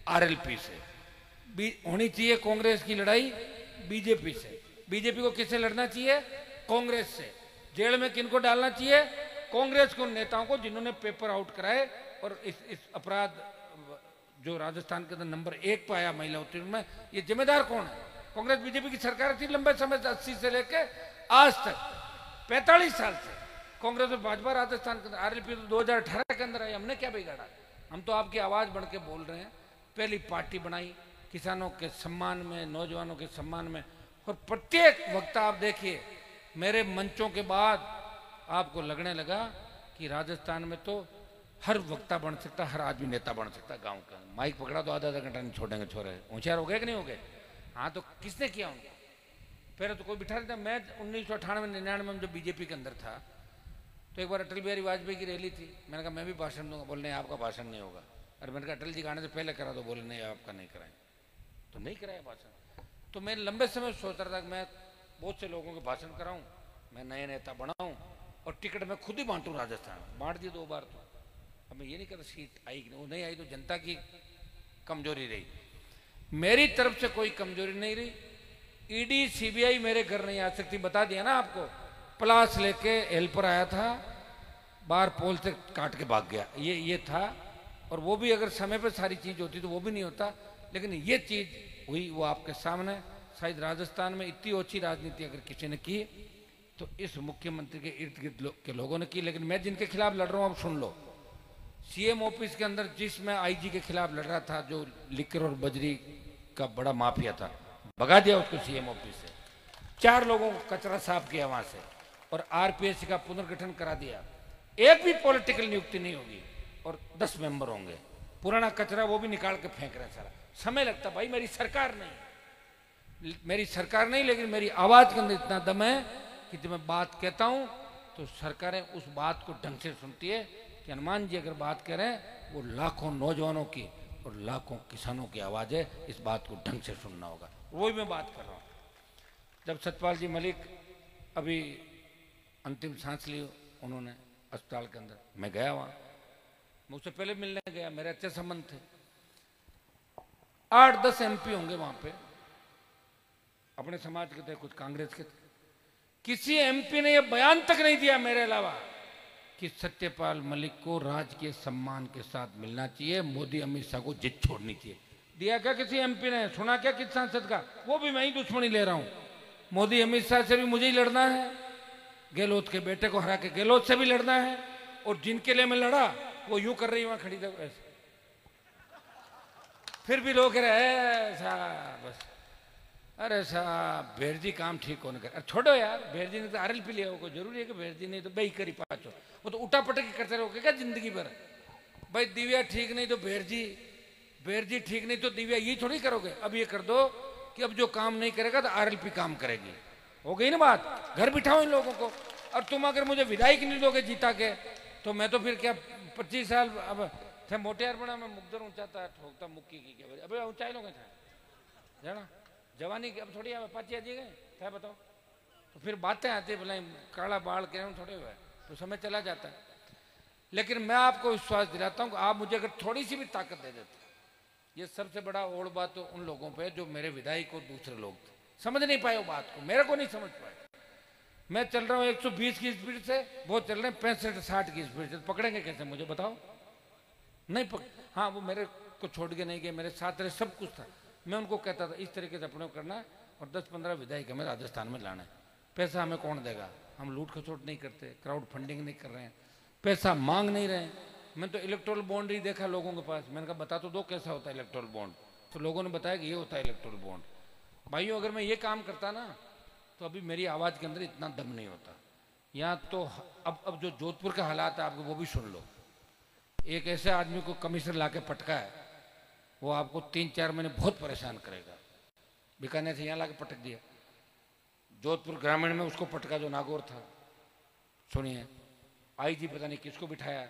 आरएलपी से। होनी चाहिए कांग्रेस की लड़ाई बीजेपी से। बीजेपी को किससे लड़ना चाहिए? कांग्रेस से। जेल में किनको डालना चाहिए? कांग्रेस के उन नेताओं को जिन्होंने पेपर आउट कराए और इस अपराध जो राजस्थान के अंदर नंबर 1 पर आया महिला उत्पीड़न में, ये जिम्मेदार कौन है? कांग्रेस बीजेपी की सरकार थी लंबे समय से, 80 से लेके आज तक 45 साल से कांग्रेस और भाजपा राजस्थान के अंदर। आरएलपी तो 2018 के अंदर आई, हमने क्या बिगाड़ा? हम तो आपकी आवाज बन के बोल रहे हैं। पहली पार्टी बनाई किसानों के सम्मान में, नौजवानों के सम्मान में, और प्रत्येक वक्ता आप देखिए मेरे मंचों के बाद आपको लगने लगा कि राजस्थान में तो हर वक्ता बन सकता, हर आदमी नेता बन सकता। गांव का माइक पकड़ा तो आधा घंटा नहीं छोड़ेंगे छोरे। होशियार हो गए कि नहीं हो गए? हाँ, तो किसने किया उनको? पहले तो कोई बिठा नहीं था। मैं 1998-99 में जब बीजेपी के अंदर था तो एक बार अटल बिहारी वाजपेयी की रैली थी। मैंने कहा मैं भी भाषण दूंगा। बोले नहीं, आपका भाषण नहीं होगा। अरे मैंने कहा अटल जी गाने से पहले करा दो। बोले नहीं, आपका नहीं कराएं। तो नहीं कराया भाषण। तो मैं लंबे समय सोच रहा था कि मैं बहुत से लोगों के भाषण कराऊं, मैं नए नेता बनाऊं, और टिकट मैं खुद ही बांटूं। राजस्थान बांट दिए 2 बार। तो अब मैं ये नहीं कहता सीट आई कि नहीं, वो नहीं आई तो जनता की कमजोरी रही, मेरी तरफ से कोई कमजोरी नहीं रही। ईडी सीबीआई मेरे घर नहीं आ सकती, बता दिया ना आपको। प्लास लेके हेल्पर आया था, बाहर पोल से काट के भाग गया, ये था। और वो भी अगर समय पे सारी चीज होती तो वो भी नहीं होता, लेकिन ये चीज हुई, वो आपके सामने। शायद राजस्थान में इतनी ओछी राजनीति अगर किसी ने की तो इस मुख्यमंत्री के इर्द गिर्द के लोगों ने की। लेकिन मैं जिनके खिलाफ लड़ रहा हूं, अब सुन लो। सीएम ऑफिस के अंदर जिसमें आईजी के खिलाफ लड़ रहा था, जो लिकर और बजरी का बड़ा माफिया था, भगा दिया उसको सीएम ऑफिस से। 4 लोगों को कचरा साफ किया वहां से, और आरपीएससी का पुनर्गठन करा दिया। एक भी पॉलिटिकल नियुक्ति नहीं होगी, और 10 मेंबर होंगे। पुराना कचरा वो भी निकाल के फेंक रहे हैं सारा। समय लगता भाई, मेरी सरकार नहीं, लेकिन मेरी आवाज के अंदर इतना दम है कि जब मैं बात कहता हूं तो सरकारें उस बात को ढंग से सुनती है कि हनुमान जी अगर बात करें, वो लाखों नौजवानों की और लाखों किसानों की आवाज है। इस बात को ढंग से सुनना होगा। वही मैं बात कर रहा हूं। जब सतपाल जी मलिक अभी अंतिम सांस ली उन्होंने अस्पताल के अंदर, मैं गया वहां, मुझसे पहले मिलने गया, मेरे अच्छे संबंध थे। 8-10 एमपी होंगे वहां पे, अपने समाज के थे, कुछ कांग्रेस के थे। किसी एमपी ने यह बयान तक नहीं दिया मेरे अलावा कि सत्यपाल मलिक को राजकीय सम्मान के साथ मिलना चाहिए, मोदी अमित शाह को जिद छोड़नी चाहिए। दिया क्या किसी एमपी ने? सुना क्या किस सांसद का? वो भी मैं ही दुश्मनी ले रहा हूं। मोदी अमित शाह से भी मुझे ही लड़ना है, गहलोत के बेटे को हरा के गहलोत से भी लड़ना है, और जिनके लिए मैं लड़ा वो यूं कर रही वहां खड़ी थी ऐसे। फिर भी लोग कह रहे साहब बस, अरे साहब भेरजी काम ठीक होने कर। छोड़ो यार, भेरजी ने तो आरएलपी लिया, कोई जरूरी है कि भेरजी नहीं तो बेई करी पाचो, वो तो उठा पटक करते रहोगे क्या जिंदगी भर? भाई दिव्या ठीक नहीं तो भेरजी ठीक नहीं तो दिव्या, ये थोड़ी करोगे। अब ये कर दो कि अब जो काम नहीं करेगा तो आरएलपी काम करेगी। हो गई ना बात? घर बिठाओ इन लोगों को। और तुम अगर मुझे विधायक नहीं दोगे जीता के, तो मैं तो फिर क्या 25 साल अब थे मोटे यार बना, मैं मुकदर ऊंचा था, ठोकता मुक्की की क्या? अबे ऊंचाई लोग जाना जवानी की अब थोड़ी पाची आजी गए क्या बताओ? तो फिर बातें आती बोले काला बाल के थोड़े हुए, तो समय चला जाता है। लेकिन मैं आपको विश्वास दिलाता हूं कि आप मुझे अगर थोड़ी सी भी ताकत दे देते, ये सबसे बड़ा ओढ़ बात तो उन लोगों पे जो मेरे विधायक और दूसरे लोग थे, समझ नहीं पाए वो बात को, मेरे को नहीं समझ पाए। मैं चल रहा हूँ 120 की स्पीड से, वो चल रहे हैं 65-60 की स्पीड से। पकड़ेंगे कैसे मुझे बताओ? नहीं हाँ, वो मेरे को छोड़ के नहीं गए, मेरे साथ रहे, सब कुछ था। मैं उनको कहता था इस तरीके से अपने करना है, और 10-15 विधायक हमें राजस्थान में लाना है। पैसा हमें कौन देगा? हम लूट खसोट नहीं करते, क्राउड फंडिंग नहीं कर रहे हैं, पैसा मांग नहीं रहे हैं। मैं तो इलेक्टोरल बॉन्ड ही देखा लोगों के पास। मैंने कहा बता तो दो कैसा होता है इलेक्टोरल बॉन्ड। तो लोगों ने बताया कि ये होता है इलेक्टोरल बॉन्ड। भाइयों, अगर मैं ये काम करता ना तो अभी मेरी आवाज़ के अंदर इतना दम नहीं होता। यहाँ तो अब जो जोधपुर के हालात है आपको वो भी सुन लो। एक ऐसे आदमी को कमिश्नर लाके पटका है, वो आपको 3-4 महीने बहुत परेशान करेगा। बीकानेर से यहाँ लाके पटक दिया। जोधपुर ग्रामीण में उसको पटका जो नागौर था। सुनिए, आईजी पता नहीं किसको बिठाया।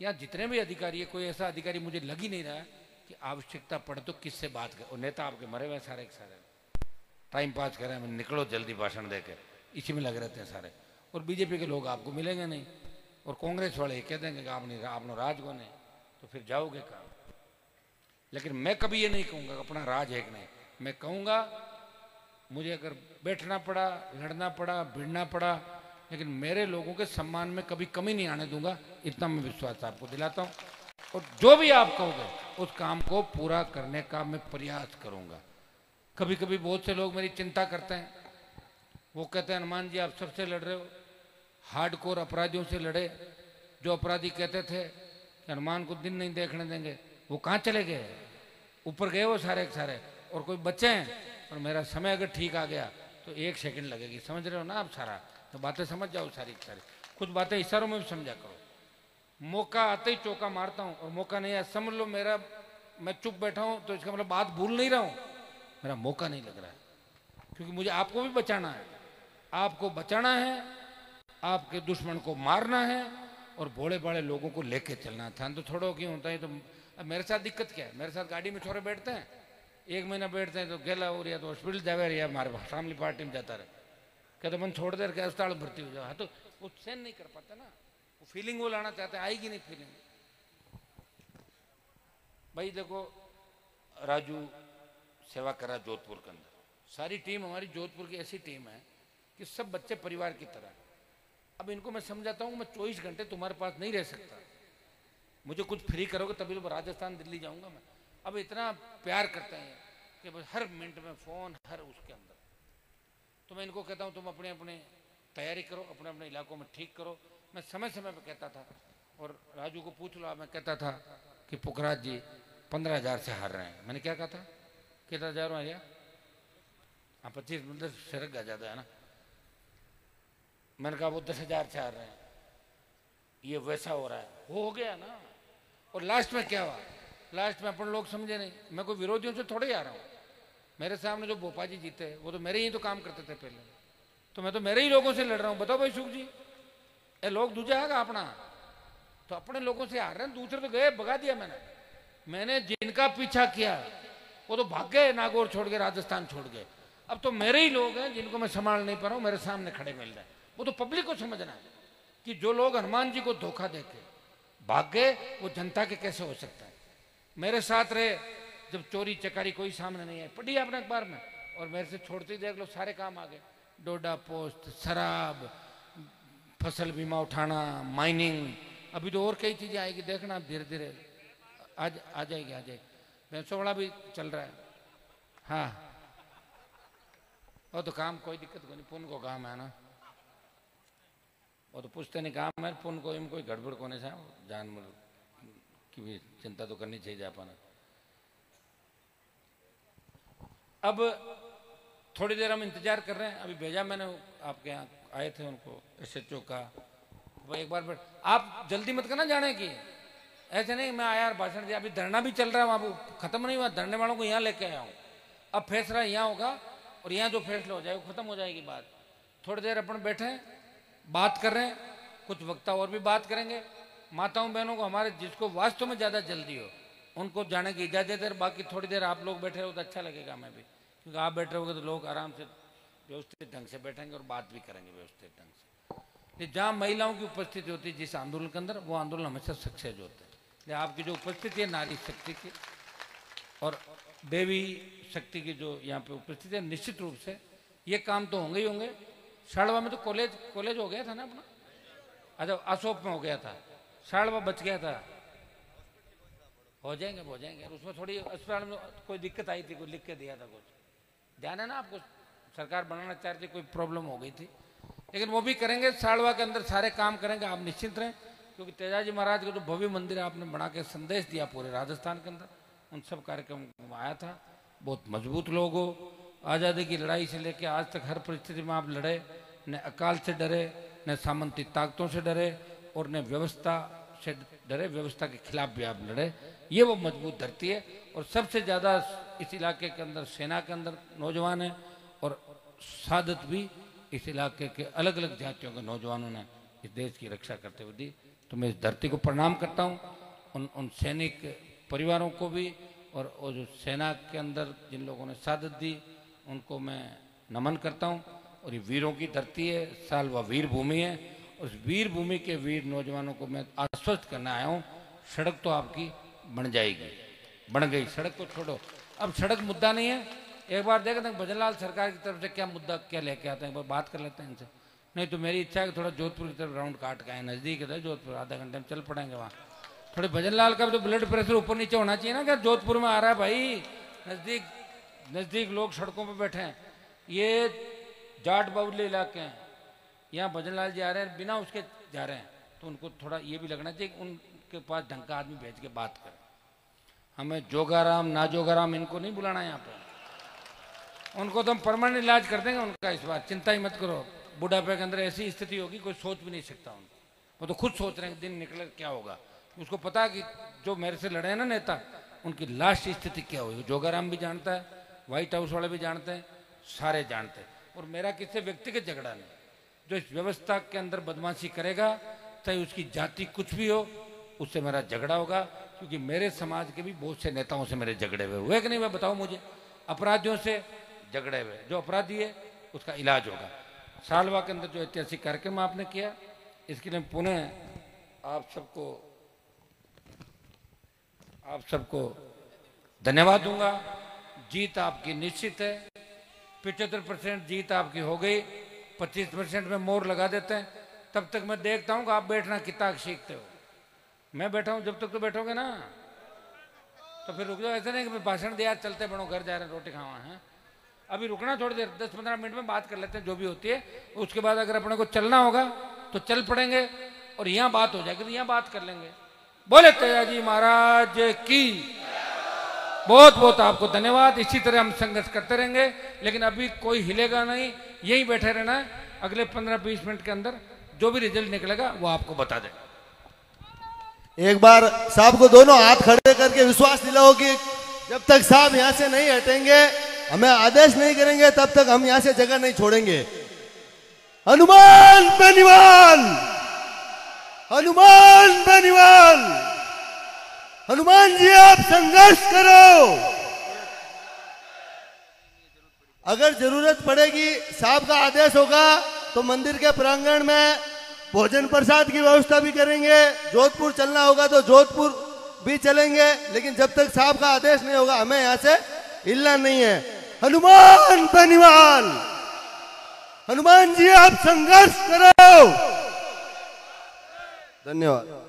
यहाँ जितने भी अधिकारी है, कोई ऐसा अधिकारी मुझे लग ही नहीं रहा कि आवश्यकता पड़े तो किससे बात करे। और नेता आपके मरे हुए सारे के सारे टाइम पास कर रहे हैं, निकलो जल्दी भाषण देके, इसी में लगे रहते हैं सारे। और बीजेपी के लोग आपको मिलेंगे नहीं, और कांग्रेस वाले कह देंगे कि आपने राज को नहीं, तो फिर जाओगे कहाँ। लेकिन मैं कभी ये नहीं कहूँगा अपना राज है कि नहीं। मैं कहूँगा मुझे अगर बैठना पड़ा, लड़ना पड़ा, भिड़ना पड़ा, लेकिन मेरे लोगों के सम्मान में कभी कमी नहीं आने दूंगा, इतना मैं विश्वास आपको दिलाता हूँ। और जो भी आप कहोगे उस काम को पूरा करने का मैं प्रयास करूँगा। कभी कभी बहुत से लोग मेरी चिंता करते हैं, वो कहते हैं हनुमान जी आप सबसे लड़ रहे हो, हार्डकोर अपराधियों से लड़े। जो अपराधी कहते थे कि हनुमान को दिन नहीं देखने देंगे, वो कहाँ चले गए? ऊपर गए वो सारे के सारे, और कोई बच्चे हैं। और मेरा समय अगर ठीक आ गया तो 1 सेकंड लगेगी, समझ रहे हो ना आप? सारा तो बातें समझ जाओ सारी सारी, कुछ बातें इशारों में भी समझा करो। मौका आते ही चौका मारता हूँ, और मौका नहीं आया समझ लो मेरा, मैं चुप बैठा हूँ तो इसका मतलब बात भूल नहीं रहा हूँ, मेरा मौका नहीं लग रहा है। क्योंकि मुझे आपको भी बचाना है, आपको बचाना है, आपके दुश्मन को मारना है, और भोले भाले लोगों को लेके चलना था। तो थोड़ा क्यों होता है। तो अब मेरे साथ दिक्कत क्या है, मेरे साथ गाड़ी में छोरे बैठते हैं, 1 महीना बैठते हैं तो गेला हो रहा, तो हॉस्पिटल जावे, या हमारे फैमिली पार्टी में जाता रहे, कहते मन छोड़ दे, क्या अस्पताल भर्ती हो जाओ। हाँ, तो वो सहन नहीं कर पाता ना, वो फीलिंग वो लाना चाहते हैं, आएगी नहीं फीलिंग। भाई देखो, राजू सेवा करा जोधपुर के अंदर, सारी टीम हमारी जोधपुर की ऐसी टीम है कि सब बच्चे परिवार की तरह। अब इनको मैं समझाता हूँ, मैं 24 घंटे तुम्हारे पास नहीं रह सकता, मुझे कुछ फ्री करोगे तभी तो राजस्थान दिल्ली जाऊंगा मैं। अब इतना प्यार करते हैं कि बस हर मिनट में फोन, हर उसके अंदर। तो मैं इनको कहता हूँ तुम अपने अपने तैयारी करो, अपने अपने इलाकों में ठीक करो। मैं समय समय पर कहता था, और राजू को पूछ लो, मैं कहता था कि पुखराज जी 15,000 से हार रहे हैं। मैंने क्या कहा था, कितना हजार में गया? हाँ 25 मतलब सरक गा जाता है ना। मैंने कहा वो 10,000 से हार रहे हैं, ये वैसा हो रहा है, हो गया ना। और लास्ट में क्या हुआ, लास्ट में अपन लोग समझे नहीं, मैं कोई विरोधियों से थोड़े ही आ रहा हूँ। मेरे सामने जो भोपा जी जीते वो तो मेरे ही तो काम करते थे पहले, तो मैं तो मेरे ही लोगों से लड़ रहा हूँ। बताओ भाई सुख जी, ये लोग दूजा है अपना, तो अपने लोगों से हार रहे हैं, दूसरे तो गए, भगा दिया मैंने जिनका पीछा किया वो तो भाग गए, नागौर छोड़ के, राजस्थान छोड़ गए। अब तो मेरे ही लोग हैं जिनको मैं संभाल नहीं पा रहा हूँ, मेरे सामने खड़े मिल रहे हैं। वो तो पब्लिक को समझना है कि जो लोग हनुमान जी को धोखा देके भाग गए वो जनता के कैसे हो सकता है। मेरे साथ रहे जब चोरी चकारी कोई सामने नहीं आई, पढ़ी आपने अखबार में, और मेरे से छोड़ते ही देख लो सारे काम आ गए। डोडा पोस्ट, शराब, फसल बीमा उठाना, माइनिंग, अभी तो और कई चीजें आएगी, देखना आप धीरे धीरे आज आ जाएगी। भैंसों वाला भी चल रहा है। हाँ, वो तो काम कोई दिक्कत को नहीं, पुण्य को काम है ना, वो तो पूछते नहीं काम है पुण्य को, कोई गड़बड़ को नहीं, जान की भी चिंता तो करनी चाहिए जापाना। अब थोड़ी देर हम इंतजार कर रहे हैं, अभी भेजा मैंने, आपके यहाँ आए थे उनको, SHO का। वो एक बार आप जल्दी मत करना जाने की, ऐसे नहीं मैं आया भाषण दिया, अभी धरना भी चल रहा है वहाँ, खत्म नहीं हुआ, धरने वालों को यहाँ लेके आया हूँ। अब फैसला यहाँ होगा, और यहाँ जो फैसला हो जाए वो खत्म हो जाएगी बात। थोड़ी देर अपन बैठे बात कर रहे हैं, कुछ वक्ता और भी बात करेंगे। माताओं बहनों को हमारे जिसको वास्तव में ज़्यादा जल्दी हो उनको जाने की इजाज़त है, बाकी थोड़ी देर आप लोग बैठे रहो तो अच्छा लगेगा हमें भी, क्योंकि आप बैठे रहोगे तो लोग आराम से व्यवस्थित ढंग से बैठेंगे और बात भी करेंगे व्यवस्थित ढंग से। जहाँ महिलाओं की उपस्थिति होती है जिस आंदोलन के अंदर, वो आंदोलन हमेशा सक्सेस होता है। आपकी जो उपस्थिति है नारी शक्ति की और देवी शक्ति की जो यहाँ पे उपस्थिति है, निश्चित रूप से ये काम तो होंगे ही होंगे। शाड़वा में तो कॉलेज हो गया था ना अपना, अच्छा अशोक में हो गया था, शाड़वा बच गया था, हो जाएंगे उसमें थोड़ी अस्पताल में कोई दिक्कत आई थी, कोई लिख के दिया था कुछ, ध्यान है ना आपको, सरकार बनाना चाह रही थी, कोई प्रॉब्लम हो गई थी, लेकिन वो भी करेंगे। शाड़वा के अंदर सारे काम करेंगे, आप निश्चिंत रहें, क्योंकि तेजाजी महाराज का जो भव्य मंदिर आपने बना के संदेश दिया पूरे राजस्थान के अंदर, उन सब कार्यक्रम में आया था। बहुत मजबूत लोग हो, आज़ादी की लड़ाई से लेकर आज तक हर परिस्थिति में आप लड़े, न अकाल से डरे, न सामंती ताकतों से डरे और न व्यवस्था से डरे, व्यवस्था के खिलाफ भी आप लड़े। ये वो मजबूत धरती है। और सबसे ज़्यादा इस इलाके के अंदर सेना के अंदर नौजवान है और शहादत भी इस इलाके के अलग अलग जातियों के नौजवानों ने इस देश की रक्षा करते हुए दी। तो मैं इस धरती को प्रणाम करता हूँ, उन सैनिक परिवारों को भी, और जो सेना के अंदर जिन लोगों ने शहादत दी उनको मैं नमन करता हूँ। और ये वीरों की धरती है, सालवा वीर भूमि है। उस वीर भूमि के वीर नौजवानों को मैं आश्वस्त करना आया हूँ, सड़क तो आपकी बन जाएगी, बन गई। सड़क को छोड़ो, अब सड़क मुद्दा नहीं है। एक बार देखते हैं भजनलाल सरकार की तरफ से क्या मुद्दा क्या लेके आते हैं, एक बार बात कर लेते हैं इनसे। नहीं तो मेरी इच्छा है कि थोड़ा जोधपुर की तरफ राउंड काट के आए, नज़दीक है जोधपुर, आधा घंटे में चल पड़ेंगे वहाँ। थोड़े भजनलाल का भी तो ब्लड प्रेशर ऊपर नीचे होना चाहिए ना, क्या जोधपुर में आ रहा है भाई, नज़दीक नज़दीक लोग सड़कों पर बैठे हैं। ये जाट बाउली इलाके हैं, यहाँ भजनलाल जी आ रहे हैं, बिना उसके जा रहे हैं, तो उनको थोड़ा ये भी लगना चाहिए कि उनके पास ढंग का आदमी भेज के बात करें। हमें जोगाराम ना जोगाराम इनको नहीं बुलाना यहाँ पे, उनको तो हम परमानेंट इलाज कर देंगे उनका, इस बार चिंता ही मत करो। बुढ़ापे के अंदर ऐसी स्थिति होगी कोई सोच भी नहीं सकता उनको, वो तो खुद सोच रहे हैं दिन निकले क्या होगा। उसको पता है कि जो मेरे से लड़े हैं ना नेता, उनकी लास्ट स्थिति क्या हुई। जोगाराम भी जानता है, व्हाइट हाउस वाले भी जानते हैं, सारे जानते हैं। और मेरा किसी व्यक्तिगत झगड़ा नहीं, जो इस व्यवस्था के अंदर बदमाशी करेगा, चाहे उसकी जाति कुछ भी हो, उससे मेरा झगड़ा होगा। क्योंकि मेरे समाज के भी बहुत से नेताओं से मेरे झगड़े हुए कि नहीं, मैं बताऊं मुझे, अपराधियों से झगड़े हुए। जो अपराधी है उसका इलाज होगा। सालवा के अंदर जो ऐतिहासिक कार्यक्रम आपने किया, इसके लिए पुनः आप सबको धन्यवाद दूंगा। जीत आपकी निश्चित है, 75% जीत आपकी हो गई, 25% में मोहर लगा देते हैं। तब तक मैं देखता हूँ कि आप बैठना कितना सीखते हो। मैं बैठा हूँ, जब तक तो बैठोगे ना, तो फिर रुक जाओ। ऐसा नहीं कि भाषण दिया चलते बढ़ो, घर जा रहे हैं रोटी खावा है। अभी रुकना थोड़ी देर, 10-15 मिनट में बात कर लेते हैं जो भी होती है। उसके बाद अगर अपने को चलना होगा तो चल पड़ेंगे, और यहाँ बात हो जाएगी तो यहाँ बात कर लेंगे। बोले तेजाजी महाराज की। बहुत बहुत आपको धन्यवाद। इसी तरह हम संघर्ष करते रहेंगे, लेकिन अभी कोई हिलेगा नहीं, यहीं बैठे रहना है। अगले 15-20 मिनट के अंदर जो भी रिजल्ट निकलेगा वो आपको बता दें। एक बार साहब को दोनों हाथ खड़े करके विश्वास दिलाओ कि जब तक साहब यहाँ से नहीं हटेंगे, हमें आदेश नहीं करेंगे, तब तक हम यहाँ से जगह नहीं छोड़ेंगे। हनुमान बेनीवाल, हनुमान बेनीवाल, हनुमान जी आप संघर्ष करो। अगर जरूरत पड़ेगी, साहब का आदेश होगा तो मंदिर के प्रांगण में भोजन प्रसाद की व्यवस्था भी करेंगे। जोधपुर चलना होगा तो जोधपुर भी चलेंगे, लेकिन जब तक साहब का आदेश नहीं होगा हमें यहाँ से हिलना नहीं है। हनुमान बेनीवाल, हनुमान जी आप संघर्ष करो। धन्यवाद।